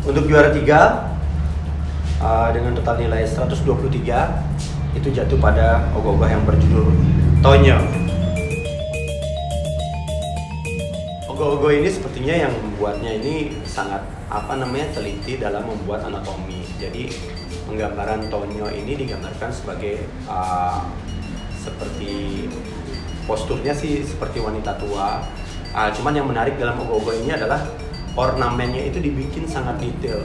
Untuk juara 3 dengan total nilai 123 itu jatuh pada ogoh-ogoh yang berjudul Tonyo. Ogoh-ogoh ini sepertinya yang membuatnya ini sangat teliti dalam membuat anatomi. Jadi penggambaran Tonyo ini digambarkan sebagai seperti posturnya sih seperti wanita tua. Cuman yang menarik dalam ogoh-ogoh ini adalah ornamennya itu dibikin sangat detail.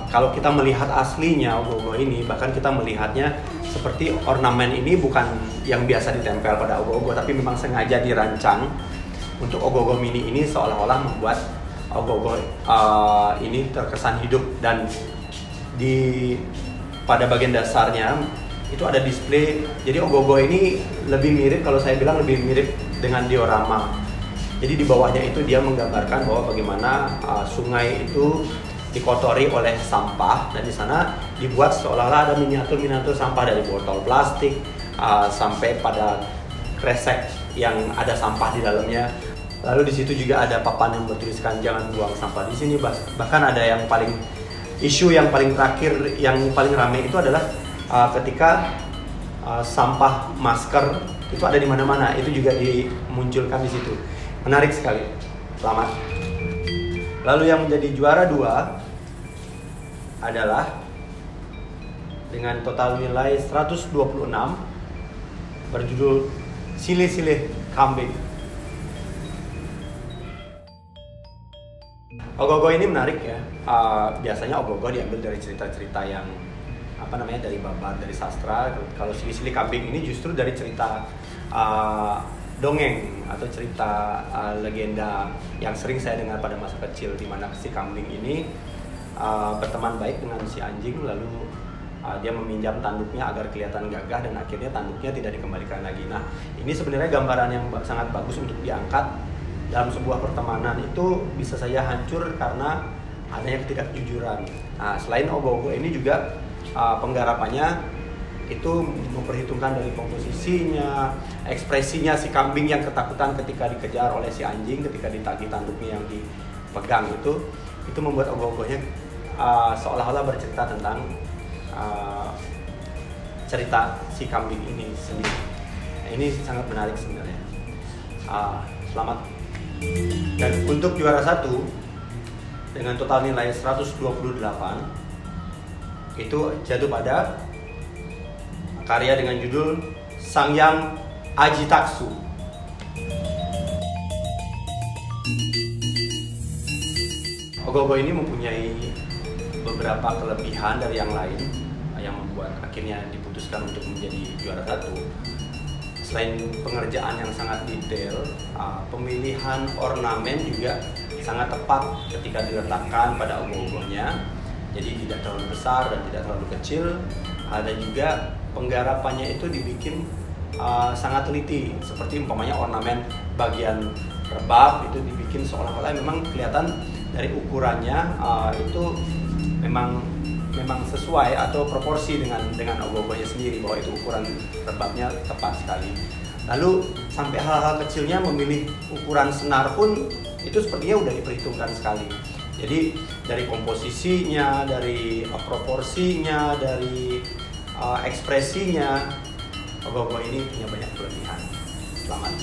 Kalau kita melihat aslinya ogoh-ogoh ini, bahkan kita melihatnya seperti ornamen ini bukan yang biasa ditempel pada ogoh-ogoh, tapi memang sengaja dirancang untuk ogoh-ogoh mini ini seolah-olah membuat ogoh-ogoh ini terkesan hidup. Dan pada bagian dasarnya itu ada display. Jadi ogoh-ogoh ini lebih mirip, kalau saya bilang lebih mirip dengan diorama. Jadi di bawahnya itu dia menggambarkan bahwa bagaimana sungai itu dikotori oleh sampah, dan di sana dibuat seolah-olah ada miniatur-miniatur sampah dari botol plastik sampai pada kresek yang ada sampah di dalamnya. Lalu di situ juga ada papan yang bertuliskan jangan buang sampah di sini. Bahkan ada yang isu yang paling terakhir yang paling ramai itu adalah ketika sampah masker itu ada di mana-mana, itu juga dimunculkan di situ. Menarik sekali. Selamat. Lalu yang menjadi juara 2 adalah dengan total nilai 126 berjudul Silih-silih Kambing. Ogoh-ogoh ini menarik ya. Biasanya ogoh-ogoh diambil dari cerita-cerita yang dari babat, dari sastra. Kalau Silih-silih Kambing ini justru dari cerita dongeng atau cerita legenda yang sering saya dengar pada masa kecil, di mana si kambing ini berteman baik dengan si anjing, lalu dia meminjam tanduknya agar kelihatan gagah, dan akhirnya tanduknya tidak dikembalikan lagi. Nah, ini sebenarnya gambaran yang sangat bagus untuk diangkat dalam sebuah pertemanan. Itu bisa saja hancur karena adanya ketidakjujuran. Nah, selain ogoh-ogoh ini juga penggarapannya itu memperhitungkan dari komposisinya, ekspresinya si kambing yang ketakutan ketika dikejar oleh si anjing, ketika ditagih tanduknya yang dipegang itu membuat ogoh-ogohnya seolah-olah bercerita tentang cerita si kambing ini sendiri. Nah, ini sangat menarik sebenarnya. Selamat. Dan untuk juara 1 dengan total nilai 128 itu jatuh pada karya dengan judul Sangyang Ajitaksu. Ogoh-ogoh ini mempunyai beberapa kelebihan dari yang lain yang membuat akhirnya diputuskan untuk menjadi juara 1. Selain pengerjaan yang sangat detail, pemilihan ornamen juga sangat tepat ketika diletakkan pada ogoh-ogohnya. Jadi tidak terlalu besar dan tidak terlalu kecil. Ada juga penggarapannya itu dibikin sangat teliti, seperti umpamanya ornamen bagian rebab itu dibikin seolah-olah memang kelihatan dari ukurannya itu memang sesuai atau proporsi dengan ogoh-ogohnya sendiri, bahwa itu ukuran rebabnya tepat sekali. Lalu sampai hal-hal kecilnya, memilih ukuran senar pun itu sepertinya udah diperhitungkan sekali. Jadi dari komposisinya, dari proporsinya, dari ekspresinya, ogoh-ogoh ini punya banyak kelebihan. Selamat.